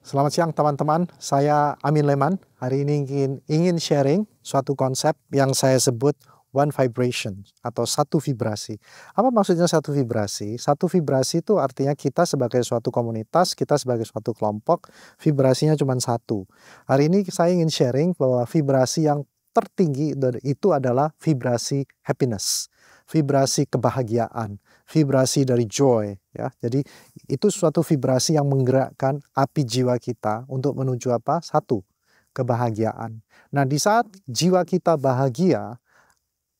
Selamat siang teman-teman, saya Amin Leman. Hari ini ingin sharing suatu konsep yang saya sebut one vibration atau satu vibrasi. Apa maksudnya satu vibrasi? Satu vibrasi itu artinya kita sebagai suatu komunitas, kita sebagai suatu kelompok, vibrasinya cuma satu. Hari ini saya ingin sharing bahwa vibrasi yang tertinggi itu adalah vibrasi happiness, vibrasi kebahagiaan, vibrasi dari joy, ya. Jadi itu suatu vibrasi yang menggerakkan api jiwa kita untuk menuju apa? Satu, kebahagiaan. Nah, di saat jiwa kita bahagia,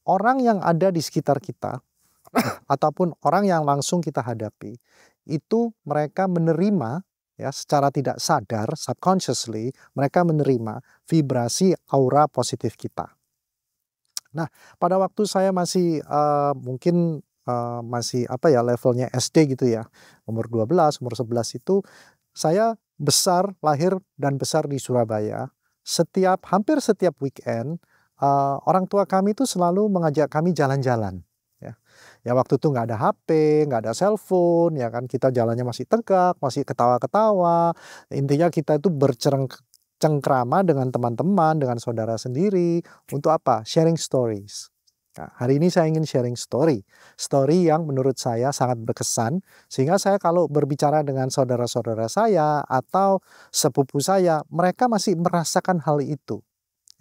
orang yang ada di sekitar kita ataupun orang yang langsung kita hadapi, itu mereka menerima, ya, secara tidak sadar, subconsciously, mereka menerima vibrasi aura positif kita. Nah, pada waktu saya masih mungkin masih apa ya, levelnya SD gitu ya, umur 12, umur 11 itu saya lahir dan besar di Surabaya. Hampir setiap weekend, orang tua kami itu selalu mengajak kami jalan-jalan, ya. Ya waktu itu nggak ada HP, nggak ada cellphone, ya kan, kita jalannya masih tegak, masih ketawa-ketawa. Intinya kita itu cengkrama dengan teman-teman, dengan saudara sendiri, untuk apa? Sharing stories. Nah, hari ini saya ingin sharing story yang menurut saya sangat berkesan, sehingga saya kalau berbicara dengan saudara-saudara saya atau sepupu saya, mereka masih merasakan hal itu,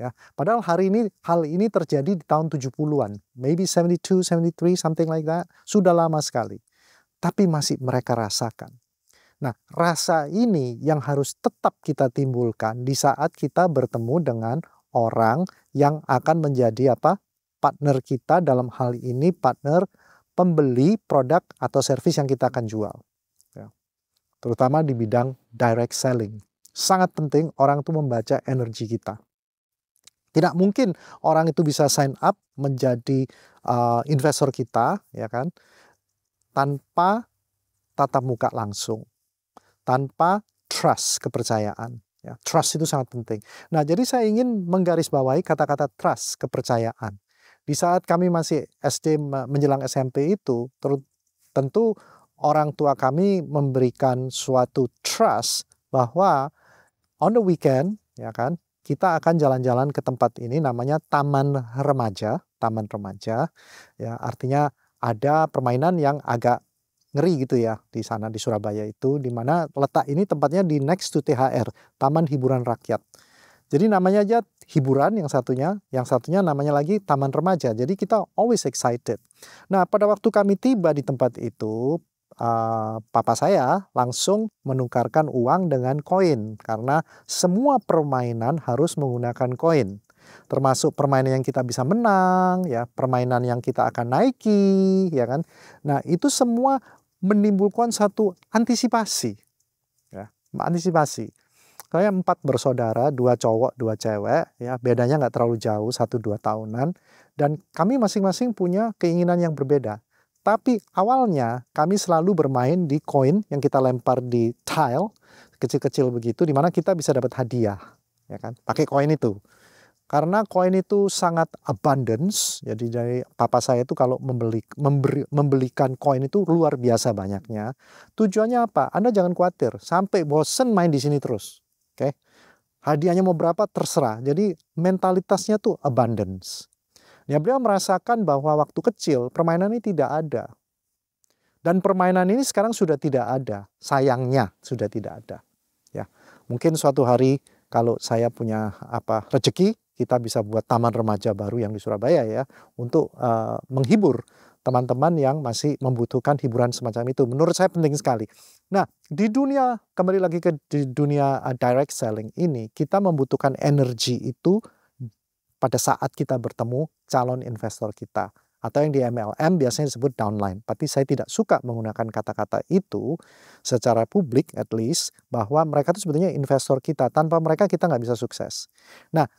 ya. Padahal hal ini terjadi di tahun 70-an, maybe 72, 73, something like that, sudah lama sekali. Tapi masih mereka rasakan. Nah, rasa ini yang harus tetap kita timbulkan di saat kita bertemu dengan orang yang akan menjadi apa? Partner kita, dalam hal ini partner pembeli produk atau servis yang kita akan jual, ya. Terutama di bidang direct selling. Sangat penting orang itu membaca energi kita. Tidak mungkin orang itu bisa sign up menjadi investor kita, ya kan, tanpa tatap muka langsung, tanpa trust, kepercayaan, ya. Trust itu sangat penting. Nah, jadi saya ingin menggarisbawahi kata-kata trust, kepercayaan. Di saat kami masih SD menjelang SMP itu, tentu orang tua kami memberikan suatu trust bahwa on the weekend, ya kan, kita akan jalan-jalan ke tempat ini namanya taman remaja, ya, artinya ada permainan yang agak ngeri gitu ya di sana di Surabaya itu, di mana letak ini tempatnya di next to THR, Taman Hiburan Rakyat. Jadi namanya aja hiburan yang satunya namanya lagi taman remaja. Jadi kita always excited. Nah, pada waktu kami tiba di tempat itu, papa saya langsung menukarkan uang dengan koin karena semua permainan harus menggunakan koin. Termasuk permainan yang kita bisa menang, ya, permainan yang kita akan naiki, ya kan. Nah, itu semua menimbulkan satu antisipasi, ya, antisipasi. Saya 4 bersaudara, 2 cowok, 2 cewek, ya, bedanya nggak terlalu jauh, 1-2 tahunan, dan kami masing-masing punya keinginan yang berbeda. Tapi awalnya kami selalu bermain di koin yang kita lempar di tile, kecil-kecil begitu, di mana kita bisa dapat hadiah, ya kan, pakai koin itu. Karena koin itu sangat abundance, jadi dari papa saya itu kalau membelikan koin itu luar biasa banyaknya. Tujuannya apa? Anda jangan khawatir, sampai bosen main di sini terus. Oke. Hadiahnya mau berapa terserah. Jadi mentalitasnya tuh abundance. Ya, beliau merasakan bahwa waktu kecil permainan ini tidak ada. Dan permainan ini sekarang sudah tidak ada. Sayangnya sudah tidak ada. Ya. Mungkin suatu hari kalau saya punya rezeki, kita bisa buat taman remaja baru yang di Surabaya, ya, untuk menghibur teman-teman yang masih membutuhkan hiburan semacam itu. Menurut saya penting sekali. Nah, kembali lagi ke dunia direct selling ini, kita membutuhkan energi itu pada saat kita bertemu calon investor kita. Atau yang di MLM biasanya disebut downline. Tapi saya tidak suka menggunakan kata-kata itu secara publik, at least, bahwa mereka itu sebetulnya investor kita. Tanpa mereka kita nggak bisa sukses. Nah,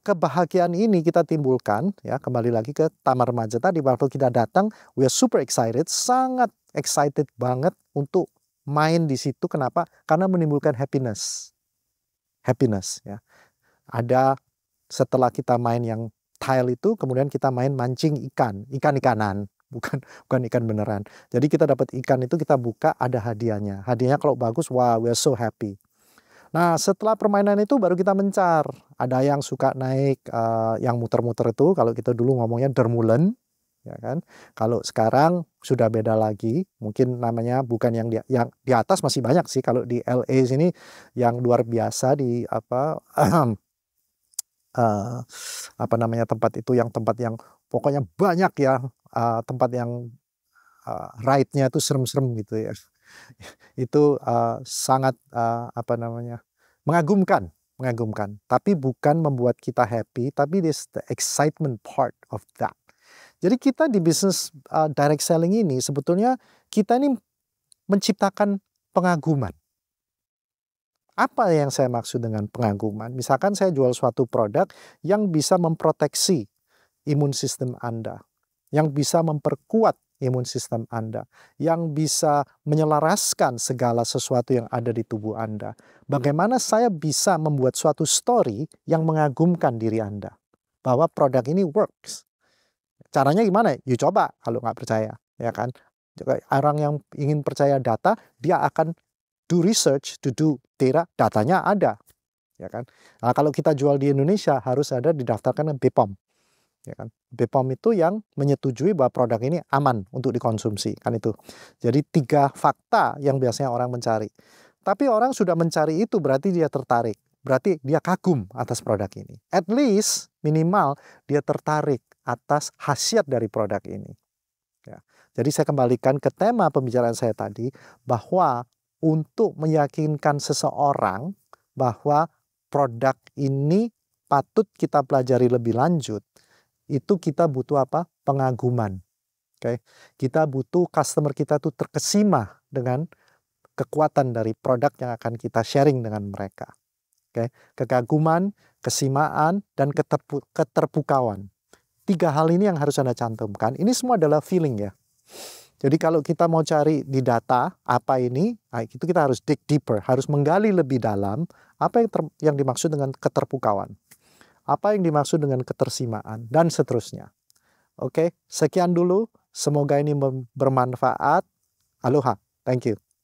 kebahagiaan ini kita timbulkan, ya, kembali lagi ke taman remaja tadi. Waktu kita datang, we are super excited, sangat excited banget untuk main di situ. Kenapa? Karena menimbulkan happiness. Happiness, ya. Ada setelah kita main yang tile itu, kemudian kita main mancing ikan-ikanan, bukan ikan beneran. Jadi kita dapat ikan itu, kita buka, ada hadiahnya. Hadiahnya kalau bagus, wow, we are so happy. Nah, setelah permainan itu baru kita mencar. Ada yang suka naik yang muter-muter itu, kalau kita dulu ngomongnya dermulen, ya kan. Kalau sekarang sudah beda lagi, mungkin namanya bukan yang di atas masih banyak sih. Kalau di LA sini yang luar biasa di apa namanya tempat itu, yang tempat yang pokoknya banyak ya, tempat yang ride-nya itu serem-serem gitu ya. Itu sangat apa namanya, mengagumkan, mengagumkan. Tapi bukan membuat kita happy, tapi this the excitement part of that. Jadi kita di bisnis direct selling ini sebetulnya kita ini menciptakan pengaguman. Apa yang saya maksud dengan pengaguman? Misalkan saya jual suatu produk yang bisa memproteksi imun sistem Anda, yang bisa memperkuat imun sistem Anda, yang bisa menyelaraskan segala sesuatu yang ada di tubuh Anda. Bagaimana saya bisa membuat suatu story yang mengagumkan diri Anda, bahwa produk ini works. Caranya gimana? You coba kalau nggak percaya, ya kan? Orang yang ingin percaya data, dia akan do research, to do data, datanya ada, ya kan? Nah, kalau kita jual di Indonesia harus ada didaftarkan ke BPOM, ya kan? BPOM itu yang menyetujui bahwa produk ini aman untuk dikonsumsi, kan itu. Jadi 3 fakta yang biasanya orang mencari. Tapi orang sudah mencari itu berarti dia tertarik, berarti dia kagum atas produk ini. At least minimal dia tertarik atas khasiat dari produk ini. Ya. Jadi saya kembalikan ke tema pembicaraan saya tadi, bahwa untuk meyakinkan seseorang bahwa produk ini patut kita pelajari lebih lanjut, itu kita butuh apa? Pengaguman. Oke. Kita butuh customer kita tuh terkesima dengan kekuatan dari produk yang akan kita sharing dengan mereka. Oke. Kekaguman, kesimaan, dan keterpukauan. 3 hal ini yang harus Anda cantumkan. Ini semua adalah feeling ya. Jadi kalau kita mau cari di data apa ini, nah itu kita harus dig deeper, harus menggali lebih dalam apa yang dimaksud dengan keterpukauan, apa yang dimaksud dengan ketersimaan, dan seterusnya. Oke, sekian dulu. Semoga ini bermanfaat. Aloha, thank you.